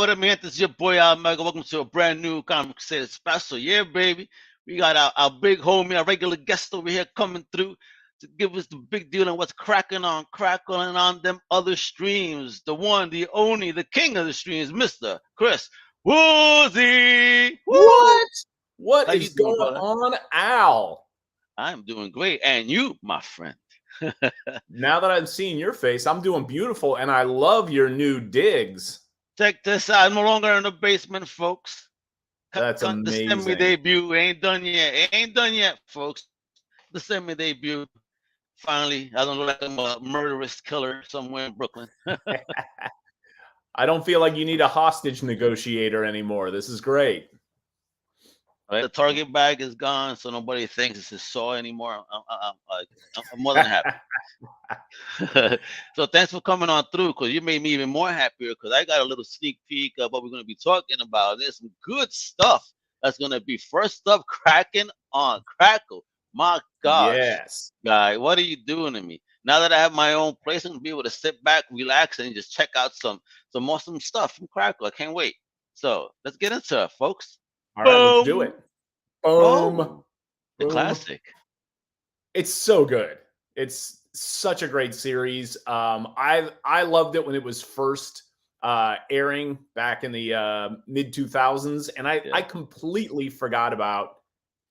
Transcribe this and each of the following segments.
what up, man? This is your boy Al Mega. Welcome to a brand new Crusaders Special. Yeah, baby. We got our big homie, our regular guest over here coming through to give us the big deal on what's cracking on Crackle and on them other streams. The one, the only, the king of the streams, Mr. Chris Woolsey. What? What How is you doing, going brother? on, Al? I'm doing great. And you, my friend. Now that I've seen your face, I'm doing beautiful, and I love your new digs. Check this out. I'm no longer in the basement, folks. That's The amazing. semi-debut ain't done yet. It ain't done yet, folks. The semi-debut. Finally, I don't look like I'm a murderous killer somewhere in Brooklyn. I don't feel like you need a hostage negotiator anymore. This is great. Right? The target bag is gone, so nobody thinks it's a saw anymore. I'm more than happy. So thanks for coming on through, because you made me even more happier, because I got a little sneak peek of what we're going to be talking about. There's some good stuff that's going to be first up cracking on Crackle. My gosh, Yes. guy, what are you doing to me? Now that I have my own place, I'm going to be able to sit back, relax, and just check out some awesome stuff from Crackle. I can't wait. So let's get into it, folks. All right, let's do it. Boom. The classic. It's so good. It's such a great series. I loved it when it was first airing back in the mid 2000s, and I completely forgot about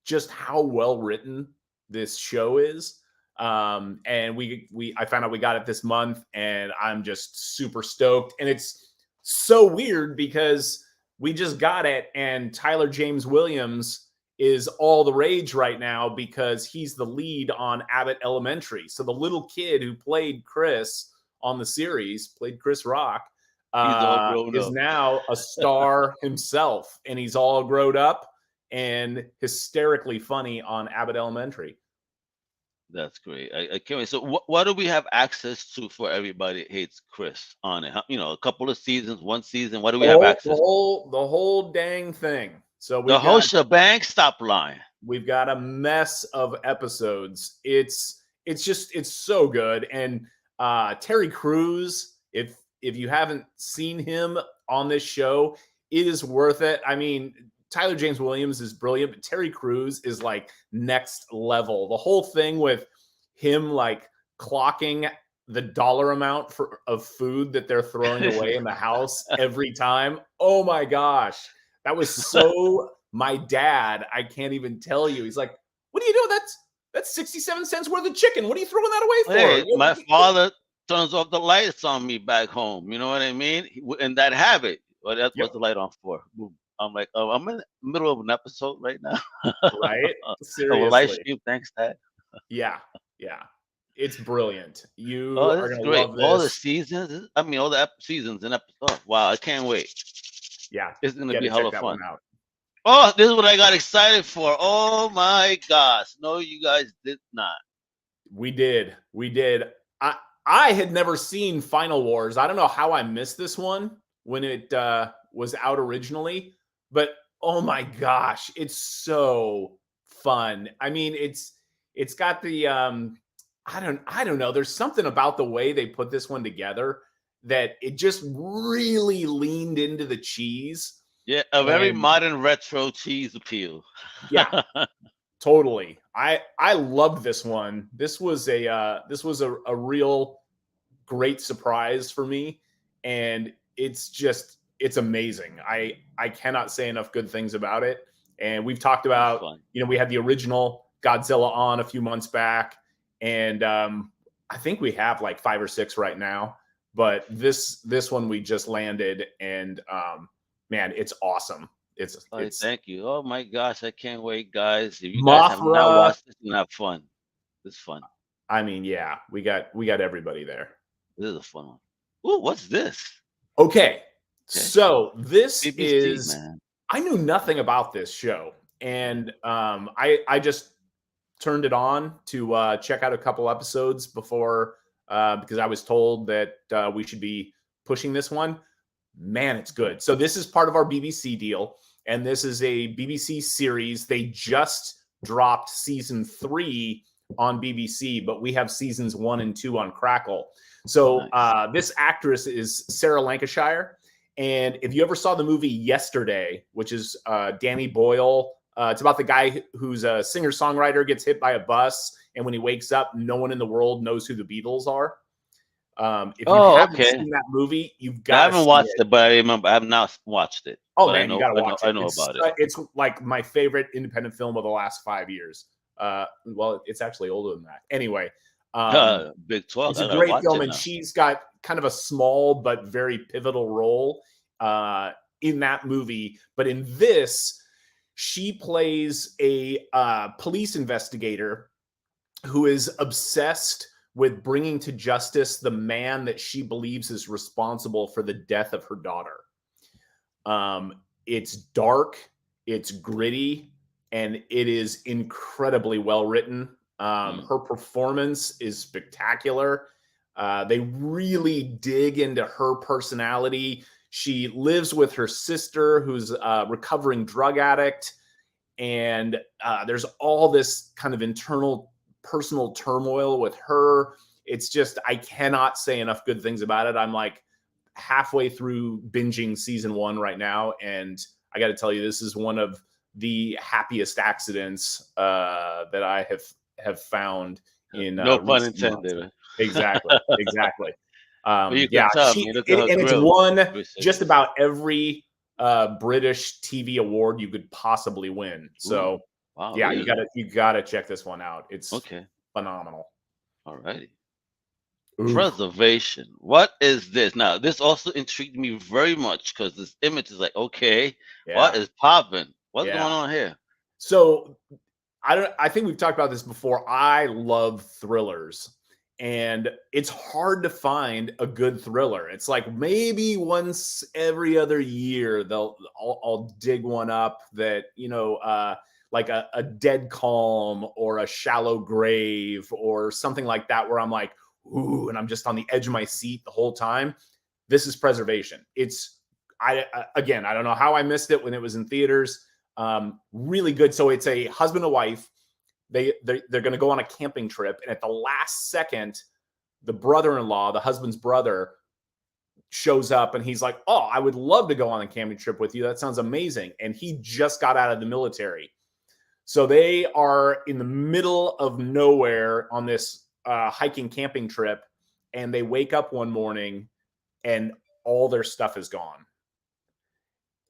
just how well written this show is. And I found out we got it this month, and I'm just super stoked. And it's so weird because we just got it, and Tyler James Williams is all the rage right now because he's the lead on Abbott Elementary. So the little kid who played Chris on the series, played Chris Rock, is now a star himself, and he's all grown up and hysterically funny on Abbott Elementary. That's great. I can't wait. So what do we have access to for Everybody Hates Chris on it? You know, a couple of seasons, one season. What do we have access to? The whole dang thing. So the whole shebang. Stop lying. We've got a mess of episodes. It's so good. And Terry Crews, if you haven't seen him on this show, it is worth it. I mean, Tyler James Williams is brilliant, but Terry Crews is like next level. The whole thing with him like clocking the dollar amount of food that they're throwing away in the house every time. Oh my gosh. That was so my dad. I can't even tell you. He's like, what are you doing? That's 67 cents worth of chicken. What are you throwing that away for? Hey, my father turns off the lights on me back home. You know what I mean? And that habit. Well, that's what the light on for. Boom. I'm like, oh, I'm in the middle of an episode right now. Right? Seriously. A live stream, thanks, Dad. Yeah. It's brilliant. You are going to love this. All the seasons. I mean, all the seasons and episodes. Oh, wow, I can't wait. Yeah. It's going to be hella fun. Out. Oh, this is what I got excited for. Oh, my gosh. No, you guys did not. We did. I had never seen Final Wars. I don't know how I missed this one when it was out originally. But oh my gosh, it's so fun. I mean, it's got the I don't know. There's something about the way they put this one together that it just really leaned into the cheese. Yeah, a very modern retro cheese appeal. Yeah, totally. I loved this one. This was a real great surprise for me, and it's amazing. I cannot say enough good things about it. And we've talked about, we had the original Godzilla on a few months back, and I think we have like 5 or 6 right now. But this one we just landed, and man, it's awesome. It's thank you. Oh my gosh, I can't wait, guys. If you guys have not watched this, you're gonna have fun. It's fun. I mean, yeah, we got everybody there. This is a fun one. Ooh, what's this? Okay. So this BBC, is, man. I knew nothing about this show, and I just turned it on to check out a couple episodes before, because I was told that we should be pushing this one. Man, it's good. So this is part of our BBC deal, and this is a BBC series. They just dropped season 3 on BBC, but we have seasons 1 and 2 on Crackle. So this actress is Sarah Lancashire. And if you ever saw the movie Yesterday, which is Danny Boyle, it's about the guy who's a singer-songwriter, gets hit by a bus, and when he wakes up, no one in the world knows who the Beatles are. If you haven't seen that movie, you've got to see it. I haven't watched it, but I remember I have not watched it. Oh, man, you got to watch it. I know about it. It's like my favorite independent film of the last 5 years. Well, it's actually older than that. Anyway, Big 12. It's a great film, and she's got kind of a small but very pivotal role in that movie. But in this, she plays a police investigator who is obsessed with bringing to justice the man that she believes is responsible for the death of her daughter. It's dark, it's gritty, and it is incredibly well written. Her performance is spectacular. They really dig into her personality. She lives with her sister, who's a recovering drug addict. And there's all this kind of internal personal turmoil with her. It's just, I cannot say enough good things about it. I'm like halfway through binging season 1 right now. And I got to tell you, this is one of the happiest accidents that I have found in no pun intended. Exactly. It's won just about every British TV award you could possibly win. So wow, yeah, really? you gotta check this one out. It's phenomenal. All righty. Preservation. What is this? Now, this also intrigued me very much because this image is like, okay, what is popping? What's going on here? So I think we've talked about this before. I love thrillers, and it's hard to find a good thriller. It's like maybe once every other year I'll dig one up that, like a Dead Calm or a Shallow Grave or something like that, where I'm like, ooh, and I'm just on the edge of my seat the whole time. This is Preservation. I don't know how I missed it when it was in theaters. Really good. So it's a husband and wife. They're going to go on a camping trip, and at the last second, the brother-in-law, the husband's brother, shows up, and he's like, "Oh, I would love to go on a camping trip with you. That sounds amazing." And he just got out of the military, so they are in the middle of nowhere on this hiking camping trip, and they wake up one morning, and all their stuff is gone.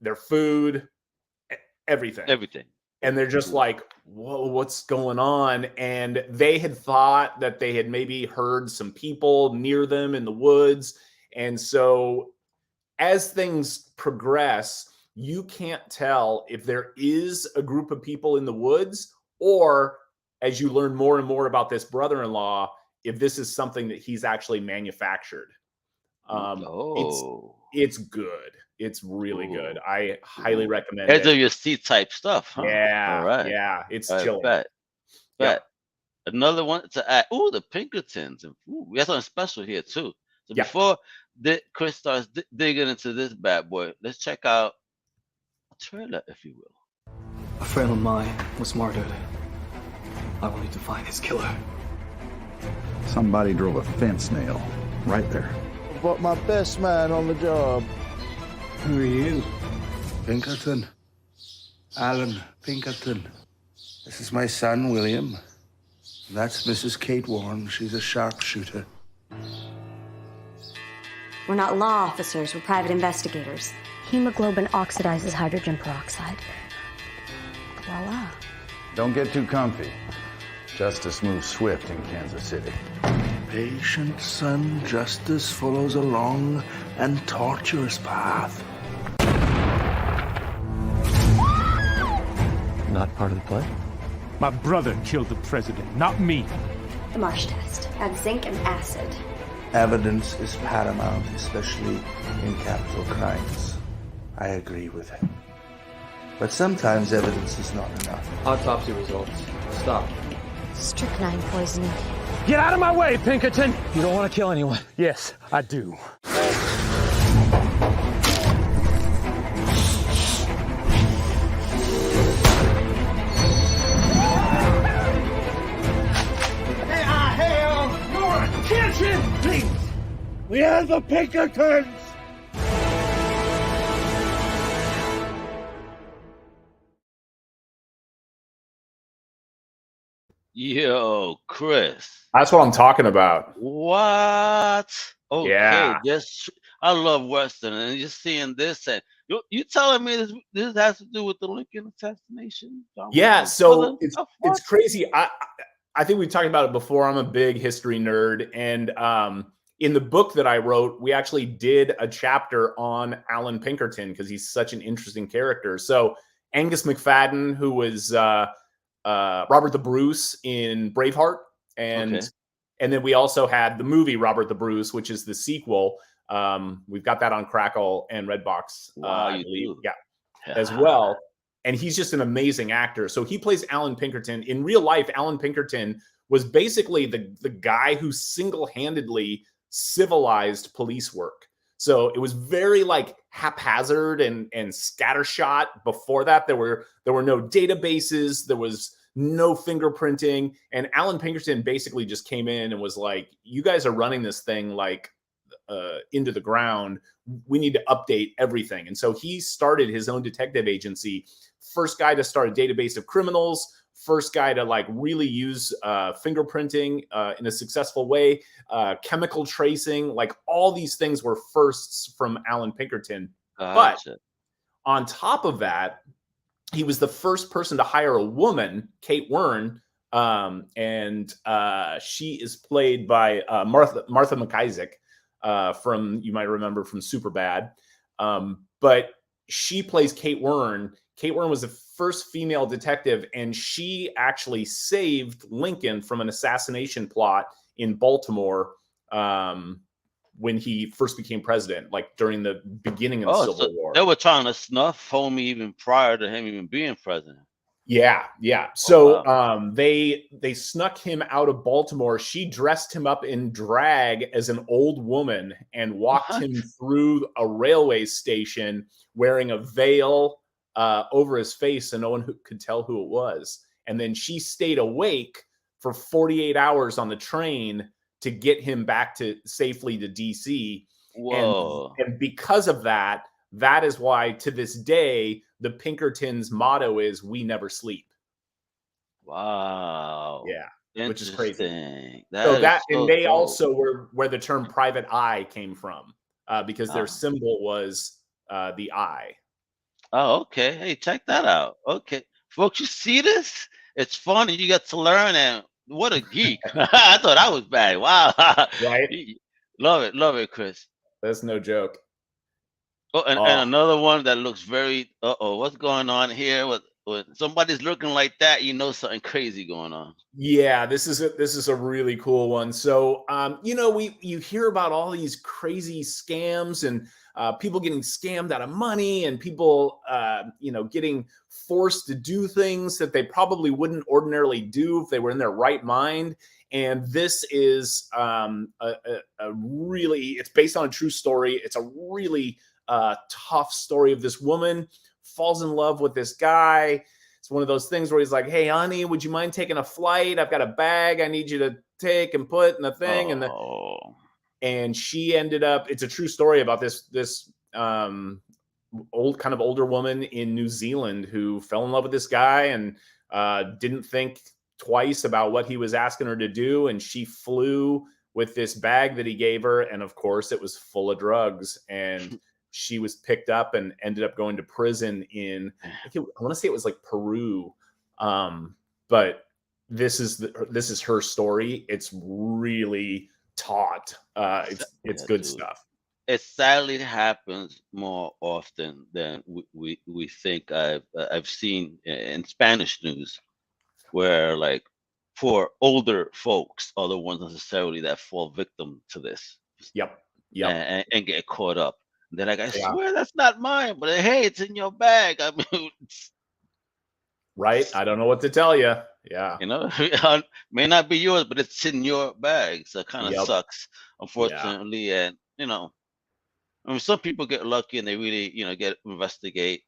Their food, everything. And they're just like, whoa, what's going on? And they had thought that they had maybe heard some people near them in the woods. And so as things progress, you can't tell if there is a group of people in the woods, or as you learn more and more about this brother-in-law, if this is something that he's actually manufactured. It's good. It's really good. I highly recommend it. Edge of your seat type stuff, huh? Yeah. All right. Yeah. It's chilling. Bet. Another one to add. Ooh, the Pinkertons. Ooh, we have something special here too. So before Chris starts digging into this bad boy, let's check out a trailer, if you will. A friend of mine was murdered. I wanted to find his killer. Somebody drove a fence nail right there. Put my best man on the job. Who are you? Pinkerton. Alan Pinkerton. This is my son, William. That's Mrs. Kate Warren. She's a sharpshooter. We're not law officers. We're private investigators. Hemoglobin oxidizes hydrogen peroxide. Voila. Don't get too comfy. Justice moves swift in Kansas City. Patient son, justice follows a long and tortuous path. Not part of the play? My brother killed the president, not me. The Marsh test had zinc and acid. Evidence is paramount, especially in capital crimes. I agree with him. But sometimes evidence is not enough. Autopsy results. Stop. Strychnine poisoning. Get out of my way, Pinkerton! You don't want to kill anyone. Yes, I do. May I have your attention, please? We are the Pinkertons! Yo, Chris. That's what I'm talking about. What? Okay, Yeah. just I love Western, and just seeing this, and you telling me this has to do with the Lincoln assassination? John Yeah, Wilkes' brother so and it's stuff? it's What? crazy. I think we've talked about it before. I'm a big history nerd, and in the book that I wrote, we actually did a chapter on Alan Pinkerton because he's such an interesting character. So Angus McFadden, who was Robert the Bruce in Braveheart, Okay. and then we also had the movie Robert the Bruce, which is the sequel. We've got that on Crackle and Redbox, Wow, I you believe, do. yeah, as well. And he's just an amazing actor. So he plays Alan Pinkerton. In real life, Alan Pinkerton was basically the guy who single-handedly civilized police work. So it was very like haphazard and scattershot. Before that, there were no databases, there was no fingerprinting, and Alan Pinkerton basically just came in and was like, "You guys are running this thing like into the ground. We need to update everything." And so he started his own detective agency. First guy to start a database of criminals. First guy to like really use fingerprinting in a successful way, chemical tracing, like all these things were firsts from Alan Pinkerton. But Gotcha. on top of that, he was the first person to hire a woman, Kate Wern, and she is played by Martha McIsaac from, you might remember from Superbad. But she plays Kate Wern. Kate Wern was the first female detective, and she actually saved Lincoln from an assassination plot in Baltimore when he first became president, like during the beginning of the Oh, Civil so War. they were trying to snuff homie even prior to him even being president. Yeah. Oh, So wow. they snuck him out of Baltimore. She dressed him up in drag as an old woman and walked What? him through a railway station wearing a veil over his face, so no one could tell who it was. And then she stayed awake for 48 hours on the train to get him back safely to DC. Whoa. And because of that, that is why to this day, the Pinkertons' motto is "We never sleep." Wow. Yeah, which is crazy. Interesting. So That is and so they dope. also were where the term private eye came from, because their Ah. symbol was the eye. Oh, okay. Hey, check that out. Okay. Folks, you see this? It's fun and you get to learn, and what a geek. I thought I was bad. Wow. Right? Love it, Chris. That's no joke. Oh, and Oh, another one that looks very what's going on here with when somebody's looking like that, you know something crazy going on. yeah, this is a really cool one. So, you hear about all these crazy scams and people getting scammed out of money, and people, getting forced to do things that they probably wouldn't ordinarily do if they were in their right mind. And this is a really, it's based on a true story. It's a really tough story of this woman falls in love with this guy. It's one of those things where he's like, "Hey, honey, would you mind taking a flight? I've got a bag I need you to take and put in the thing." Oh. And she ended up, it's a true story about this older woman in New Zealand who fell in love with this guy and didn't think twice about what he was asking her to do. And she flew with this bag that he gave her. And of course, it was full of drugs. And she was picked up and ended up going to prison in, I want to say it was like Peru. But this is her story. It's really taut. It's good stuff. It sadly happens more often than we think. I've seen in Spanish news where like poor older folks are the ones necessarily that fall victim to this. Yep. And get caught up. They're like, I swear that's not mine, but hey, it's in your bag. I mean, right? I don't know what to tell you. Yeah. May not be yours, but it's in your bag. So it kind of sucks, unfortunately. Yeah. And, I mean, some people get lucky and they really, investigate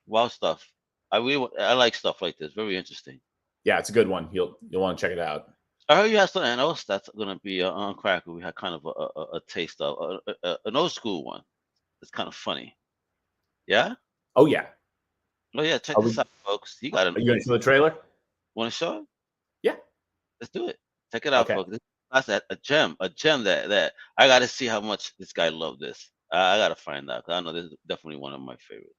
wild stuff. I like stuff like this. Very interesting. Yeah, it's a good one. You'll want to check it out. I heard you have something else that's going to be on Crackle. We had kind of a taste of an old school one. It's kind of funny. Yeah? Oh, yeah. Oh, yeah. Check this out, folks. You got it. Are you going to see the trailer? Want to show it? Yeah. Let's do it. Check it out, Okay. folks. That's a gem that I got to see how much this guy loved this. I got to find out, 'cause I know this is definitely one of my favorites.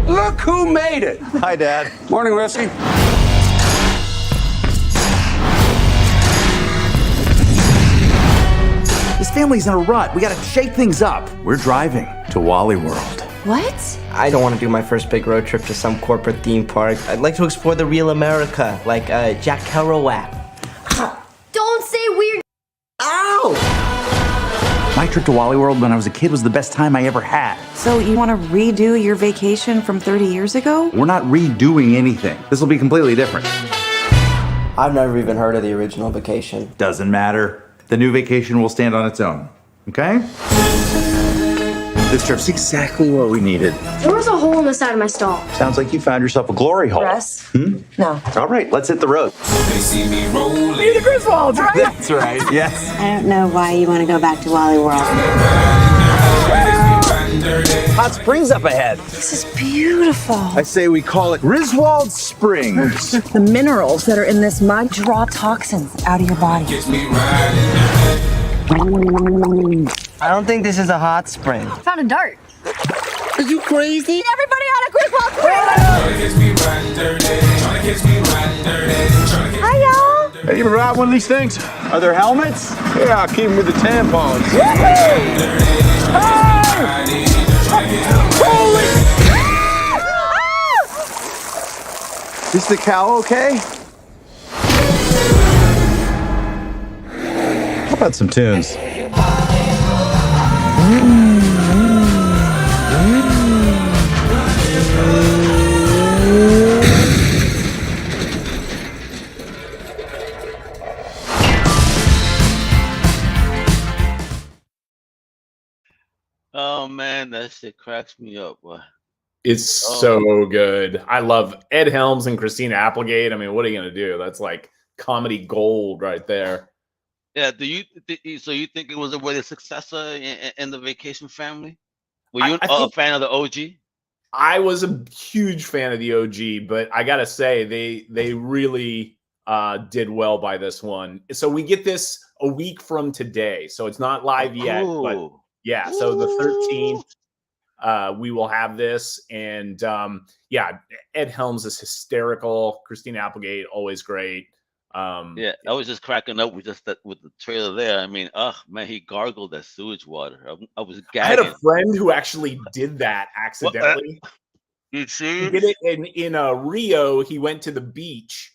Look who made it. Hi, Dad. Morning, Rusty. This family's in a rut. We gotta shake things up. We're driving to Wally World. What? I don't want to do my first big road trip to some corporate theme park. I'd like to explore the real America, like Jack Kerouac. Don't say weird. Ow! My trip to Wally World when I was a kid was the best time I ever had. So you want to redo your vacation from 30 years ago? We're not redoing anything. This will be completely different. I've never even heard of the original vacation. Doesn't matter. The new vacation will stand on its own. Okay? This trip's exactly what we needed. There was a hole in the side of my stall. Sounds like you found yourself a glory hole. Russ? No. All right, let's hit the road. They see me rolling. You're the Griswolds, right? That's right. Yes. I don't know why you want to go back to Wally World. Hot springs up ahead. This is beautiful. I say we call it Griswold Springs. The minerals that are in this mud draw toxins out of your body. I don't think this is a hot spring. Found a dart. Are you crazy? Everybody on a Griswold Hi, y'all. Hey, you ever ride one of these things? Are there helmets? Yeah, I'll keep them with the tampons. Holy! Is the cow okay? How about some tunes? Oh man, that shit cracks me up. Boy. It's so good. I love Ed Helms and Christina Applegate. I mean, what are you gonna do? That's like comedy gold right there. Yeah. So you think it was a successor in the Vacation family? Were you a fan of the OG? I was a huge fan of the OG, but I gotta say they really did well by this one. So we get this a week from today, so it's not live yet. But yeah, so the 13th, we will have this, and yeah, Ed Helms is hysterical. Christina Applegate, always great. Yeah, I was just cracking up with the trailer there. I mean, man, he gargled that sewage water. I was gagging. I had a friend who actually did that accidentally. You see? He did it in Rio. He went to the beach,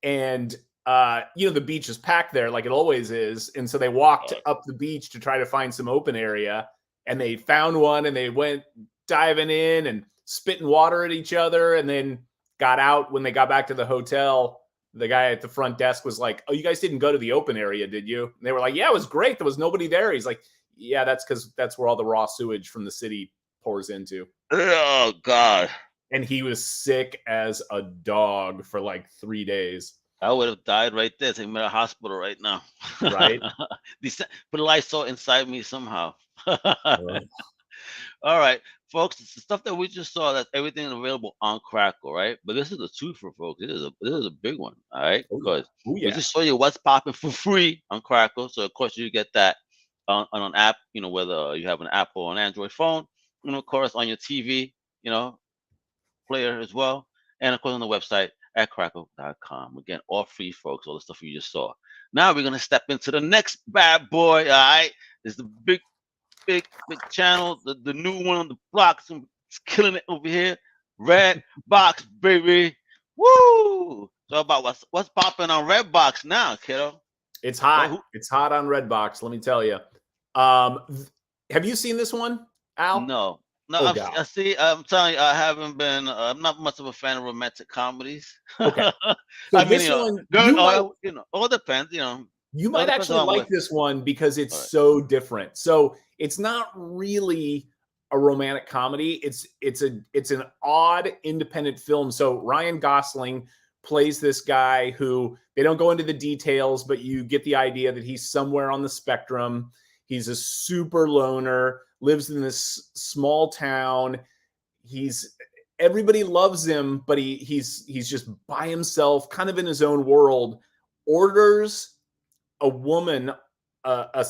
and the beach is packed there like it always is, and so they walked up the beach to try to find some open area, and they found one, and they went diving in and spitting water at each other, and then got out. When they got back to the hotel, the guy at the front desk was like, "Oh, you guys didn't go to the open area, did you?" And they were like, "Yeah, it was great. There was nobody there." He's like, "Yeah, that's because that's where all the raw sewage from the city pours into." Oh God! And he was sick as a dog for like 3 days. I would have died right there. Take me to the hospital right now. Right? Put a Lysol inside me somehow. All right, folks. It's the stuff that we just saw. That's everything available on Crackle, right? But this is a twofer, folks. This is a big one. All right, because we just show you what's popping for free on Crackle. So of course you get that on an app. Whether you have an Apple or an Android phone, and of course on your TV, player as well, and of course on the website at crackle.com. Again, all free, folks. All the stuff you just saw. Now we're gonna step into the next bad boy. All right, it's the big channel, the new one on the block. It's killing it over here. Redbox, baby. Woo! So about what's popping on Redbox now, kiddo? It's hot. It's hot on Redbox. Let me tell you. Have you seen this one, Al? No. I see. I'm telling you, I haven't been. I'm not much of a fan of romantic comedies. Okay. So I this mean, one, all depends. You might actually like this one because it's so different. So it's not really a romantic comedy. It's an odd independent film. So Ryan Gosling plays this guy who, they don't go into the details, but you get the idea that he's somewhere on the spectrum. He's a super loner, lives in this small town. Everybody loves him, but he's just by himself, kind of in his own world. Orders a woman, a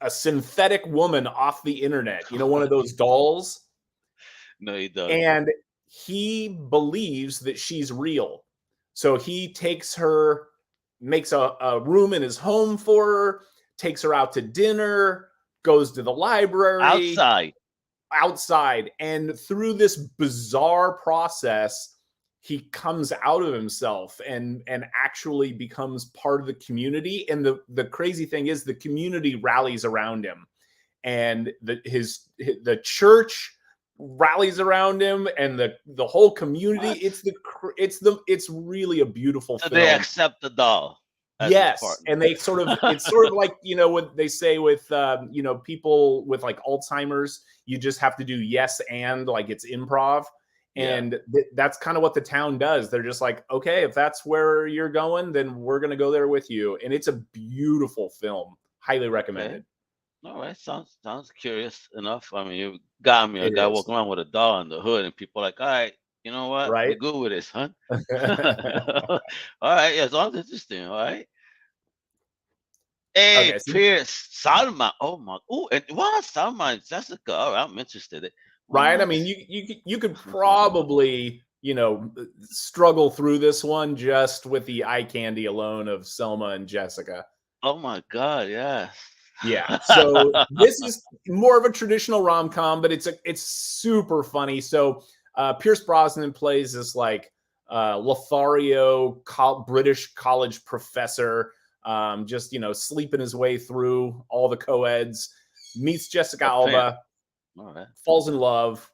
synthetic woman off the internet. You know, one of those dolls. No, he doesn't. And he believes that she's real. So he takes her, makes a room in his home for her, takes her out to dinner, goes to the library. Outside. And through this bizarre process, he comes out of himself and actually becomes part of the community. And the crazy thing is, the community rallies around him, and the church rallies around him, and the whole community. It's really a beautiful film. They accept the doll. Yes, and they sort of, it's sort of like, you know, what they say with you know, people with like Alzheimer's, you just have to do yes and, like, it's improv. And that's kind of what the town does. They're just like, okay, if that's where you're going, then we're going to go there with you. And it's a beautiful film. Highly recommended. Okay. All right. Sounds curious enough. I mean, you got me. A guy walking around with a doll in the hood, and people are like, all right, you know what? Right. We're good with this, huh? All right. Yeah, sounds interesting. All right. Hey, Okay, so- Pierce, Salma. Oh my. Oh, and wow, Salma and Jessica. All right, I'm interested. Right. I mean, you could probably, you know, struggle through this one just with the eye candy alone of Selma and Jessica. Oh my God, yes. Yeah. So this is more of a traditional rom-com, but it's super funny. So Pierce Brosnan plays this like Lothario British college professor, just, you know, sleeping his way through all the co-eds, meets Jessica Alba. All right. Falls in love.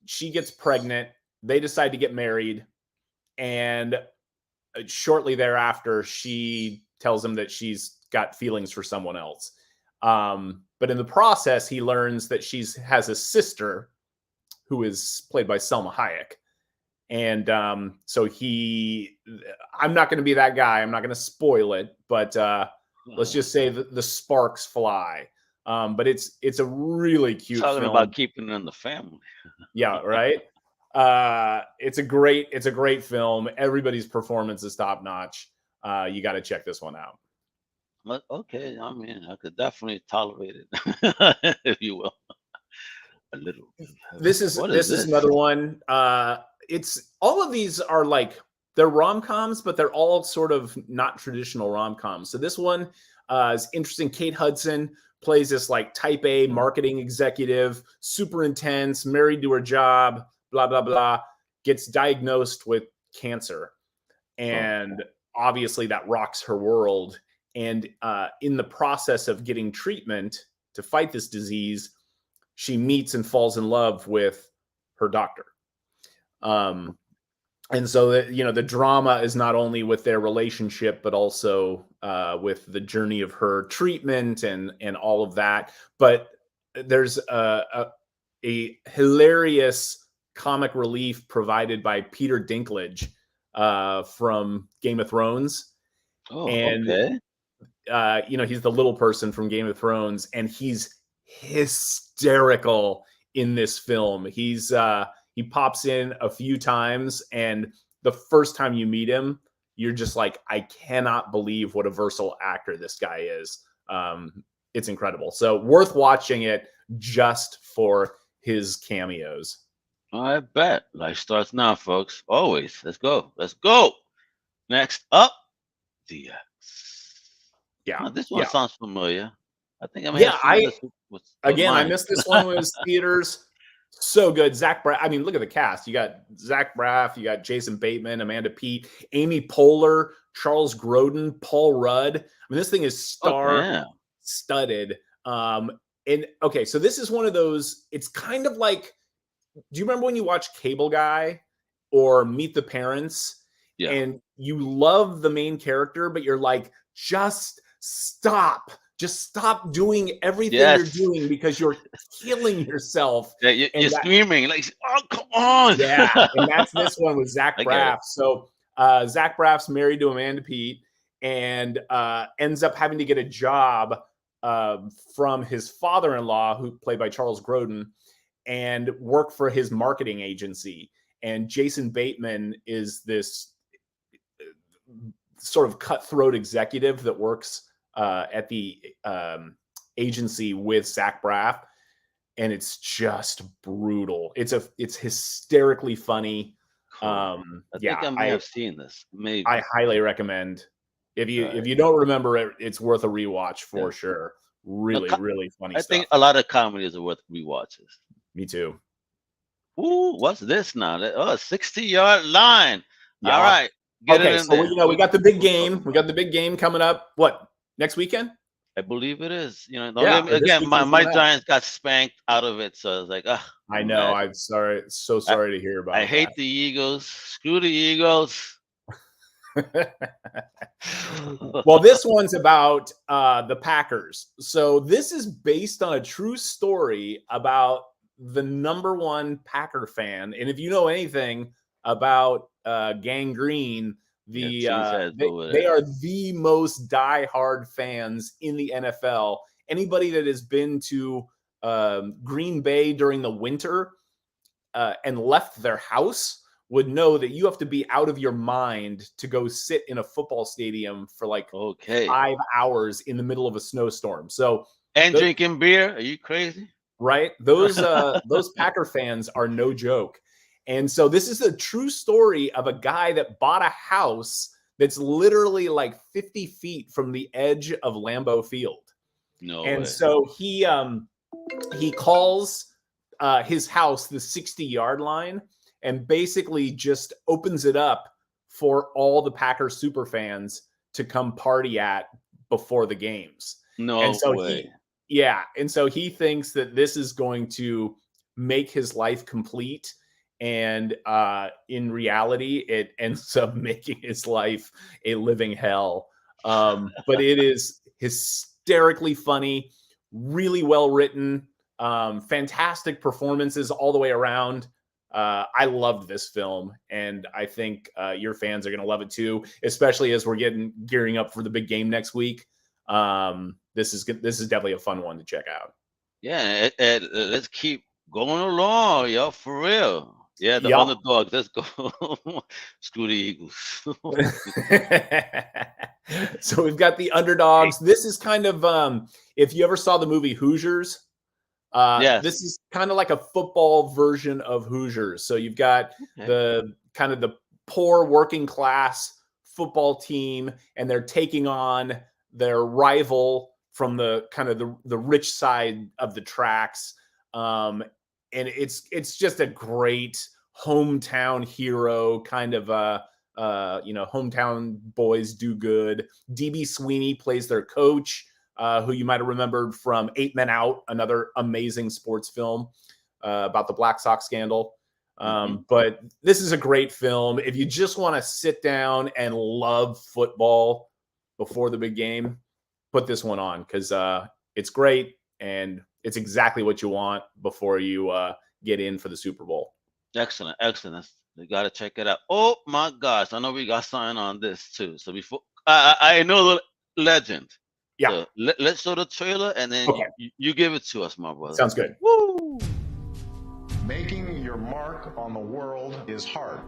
She gets pregnant. They decide to get married. And shortly thereafter, she tells him that she's got feelings for someone else. But in the process, he learns that she has a sister who is played by Selma Hayek. And so I'm not going to be that guy. I'm not going to spoil it, but let's just say that the sparks fly. But it's a really cute Talking film. about keeping it in the family. Yeah, right. It's a great film. Everybody's performance is top notch. You got to check this one out. Okay, I mean, I could definitely tolerate it, if you will, a little. This is another one. It's all of these are like, they're rom-coms, but they're all sort of not traditional rom-coms. So this one is interesting. Kate Hudson plays this like type A marketing executive, super intense, married to her job, blah, blah, blah, gets diagnosed with cancer. And obviously that rocks her world. And in the process of getting treatment to fight this disease, she meets and falls in love with her doctor. And so that, you know, the drama is not only with their relationship, but also with the journey of her treatment and all of that. But there's a hilarious comic relief provided by Peter Dinklage from Game of Thrones. Oh, and okay. You know, he's the little person from Game of Thrones, and he's hysterical in this film. He pops in a few times, and the first time you meet him, you're just like, I cannot believe what a versatile actor this guy is. It's incredible. So worth watching it just for his cameos. I bet. Life starts now, folks. Always. Let's go. Let's go. Next up, DX. Yeah. Oh, this one sounds familiar. I think I may Yeah, have seen this with I mine. missed this one with theaters. So good. Zach Braff. I mean, look at the cast. You got Zach Braff, you got Jason Bateman, Amanda Peet, Amy Poehler, Charles Grodin, Paul Rudd. I mean, this thing is star-studded. And okay, so this is one of those, it's kind of like, do you remember when you watch Cable Guy or Meet the Parents? Yeah. And you love the main character, but you're like, just stop just stop doing everything Yes. you're doing because you're killing yourself. Yeah, you're screaming like, oh, come on. Yeah, and that's this one with Zach I get it. Braff. So Zach Braff's married to Amanda Peet and ends up having to get a job from his father-in-law, who played by Charles Grodin, and work for his marketing agency. And Jason Bateman is this sort of cutthroat executive that works at the agency with Zach Braff, and it's just brutal. It's hysterically funny. Cool. I think I may have seen this. Maybe I highly recommend. If you don't remember it, it's worth a rewatch for sure. Really, really funny stuff. I think a lot of comedies are worth rewatches. Me too. Ooh, what's this now? 60-yard line. Yeah. All right. Get Okay, it in so there. we got the big game. We got the big game coming up. What, next weekend? I believe it is. You know, Yeah, again, my Giants got spanked out of it, so I was like, I know. I'm sorry. So sorry to hear about. I hate the Eagles. Screw the Eagles. Well, this one's about the Packers. So this is based on a true story about the #1 Packer fan. And if you know anything about Gang Green, they are the most diehard fans in the NFL. Anybody that has been to Green Bay during the winter and left their house would know that you have to be out of your mind to go sit in a football stadium for like 5 hours in the middle of a snowstorm. So drinking beer? Are you crazy? Right? Those Packer fans are no joke. And so this is a true story of a guy that bought a house that's literally like 50 feet from the edge of Lambeau Field. No and way. So he calls his house the 60-yard line and basically just opens it up for all the Packer super fans to come party at before the games. No and so way. And so he thinks that this is going to make his life complete. And in reality, it ends up making his life a living hell. But it is hysterically funny, really well written, fantastic performances all the way around. I loved this film, and I think your fans are going to love it too, especially as we're gearing up for the big game next week. This is definitely a fun one to check out. Yeah, let's keep going along, yo, for real. Yeah, the underdogs. Let's go. Screw the Eagles. So we've got the underdogs. This is kind of if you ever saw the movie Hoosiers. This is kind of like a football version of Hoosiers. So you've got the kind of the poor working class football team, and they're taking on their rival from the kind of the rich side of the tracks. And it's just a great hometown hero kind of hometown boys do good. DB Sweeney plays their coach, who you might have remembered from 8 Men Out, another amazing sports film about the Black Sox scandal. But this is a great film. If you just want to sit down and love football before the big game, put this one on, because it's great and it's exactly what you want before you get in for the Super Bowl. Excellent. You got to check it out. Oh my gosh, I know we got something on this too. So before I know the legend. Yeah. So let's show the trailer, and then you give it to us, my brother. Sounds good. Woo! Making your mark on the world is hard.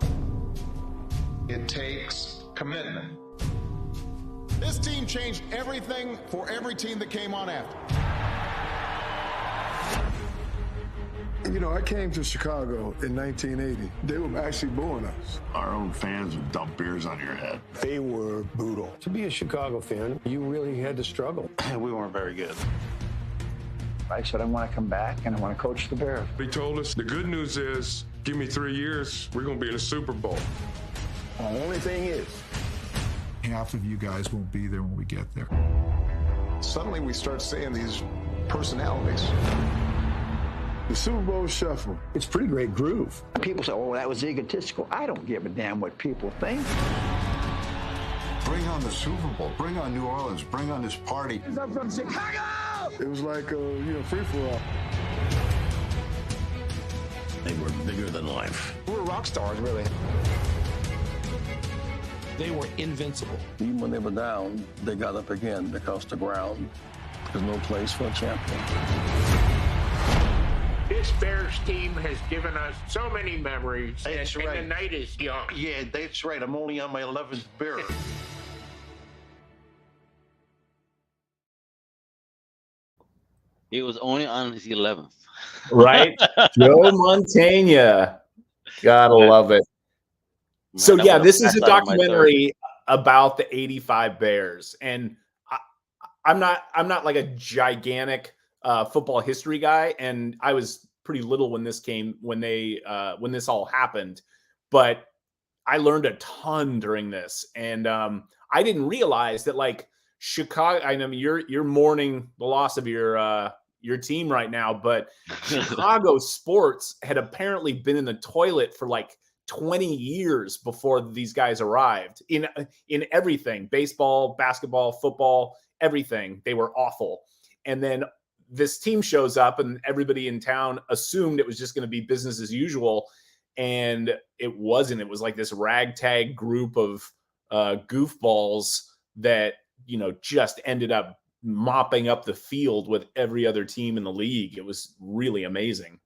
It takes commitment. This team changed everything for every team that came on after. You know, I came to Chicago in 1980. They were actually booing us. Our own fans would dump beers on your head. They were brutal. To be a Chicago fan, you really had to struggle. We weren't very good. I said, I want to come back and I want to coach the Bears. They told us the good news is, give me 3 years, we're going to be in the Super Bowl. The only thing is, half of you guys won't be there when we get there. Suddenly we start seeing these personalities. The Super Bowl Shuffle. It's a pretty great groove. People say, oh, that was egotistical. I don't give a damn what people think. Bring on the Super Bowl. Bring on New Orleans. Bring on this party. I'm from Chicago! It was like, free for all. They were bigger than life. We were rock stars, really. They were invincible. Even when they were down, they got up again because the ground is no place for a champion. This Bears team has given us so many memories, That's and right. the night is young. Yeah, that's right. I'm only on my 11th beer. He was only on his 11th. Right? Joe Montana. Gotta love it. So yeah, this is a documentary about the 85 Bears. And I'm not like a gigantic football history guy. And I was pretty little when this this all happened. But I learned a ton during this. And I didn't realize that like Chicago, I mean, you're mourning the loss of your team right now, but Chicago sports had apparently been in the toilet for like 20 years before these guys arrived in everything, baseball, basketball, football, everything. They were awful. And then this team shows up and everybody in town assumed it was just going to be business as usual. And it wasn't. It was like this ragtag group of goofballs that, just ended up mopping up the field with every other team in the league. It was really amazing.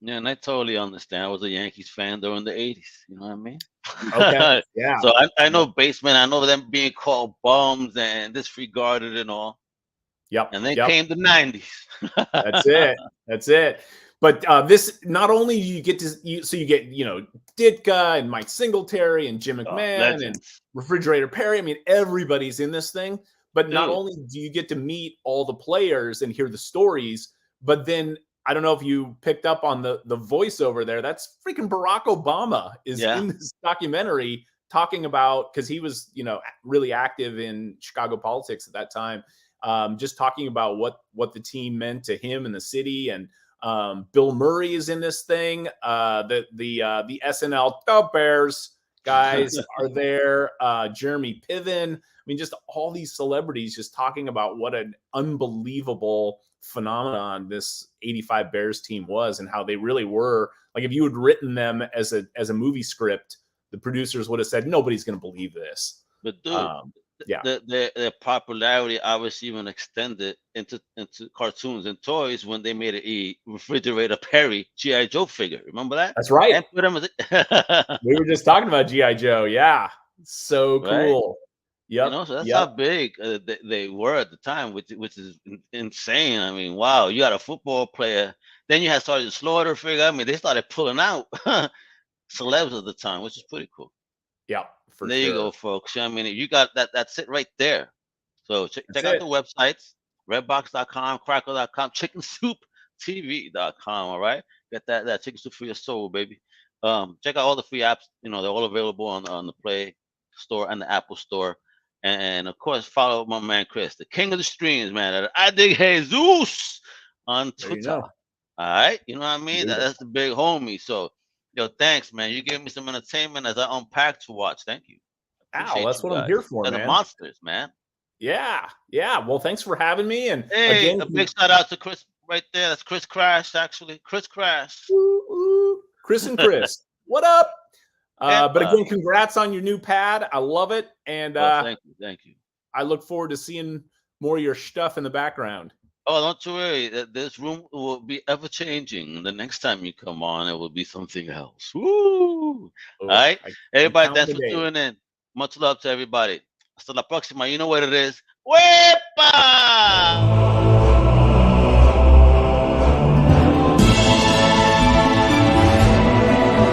Yeah, and I totally understand. I was a Yankees fan during the 80s. You know what I mean? Okay. Yeah. So I know basement. I know them being called bums and disregarded and all. Yep. And then came the 90s. That's it. But this, not only you get you get Ditka and Mike Singletary and Jim McMahon and Refrigerator Perry. I mean, everybody's in this thing. But not only do you get to meet all the players and hear the stories, but then I don't know if you picked up on the voiceover there. That's freaking Barack Obama is in this documentary talking about, because he was really active in Chicago politics at that time. Just talking about what the team meant to him and the city. And Bill Murray is in this thing. The SNL The Bears guys are there. Jeremy Piven. I mean, just all these celebrities just talking about what an unbelievable phenomenon this 85 Bears team was and how they really were. Like if you had written them as a movie script, the producers would have said, nobody's going to believe this. But dude, their popularity obviously even extended into cartoons and toys when they made a Refrigerator Perry G.I. Joe figure. Remember that? That's right. We were just talking about G.I. Joe. Yeah. So cool. Right? Yep. So that's how big they were at the time, which is insane. I mean, wow, you got a football player. Then you had Sergeant Slaughter figure. I mean, they started pulling out celebs at the time, which is pretty cool. Yeah, there you go, folks. I mean, you got that. That's it right there. So check out the websites: Redbox.com, Crackle.com, ChickenSoupTV.com. All right, get that chicken soup for your soul, baby. Check out all the free apps. They're all available on the Play Store and the Apple Store. And of course, follow my man Chris, the king of the streams, man. I dig Jesus on Twitter. All right, you know what I mean? That's the big homie. So, thanks, man. You gave me some entertainment as I unpack to watch. Thank you. That's what I'm here for, man. The monsters, man. Yeah. Well, thanks for having me. And hey, again, a big shout out to Chris right there. That's Chris Crash, actually. Chris Crash. Chris and Chris. What up? But again, congrats on your new pad. I love it. And thank you. I look forward to seeing more of your stuff in the background. Oh, don't you worry. This room will be ever changing. The next time you come on, it will be something else. Woo! All right. Everybody, thanks for tuning in. Much love to everybody. Hasta la próxima. You know what it is. ¡Wepa!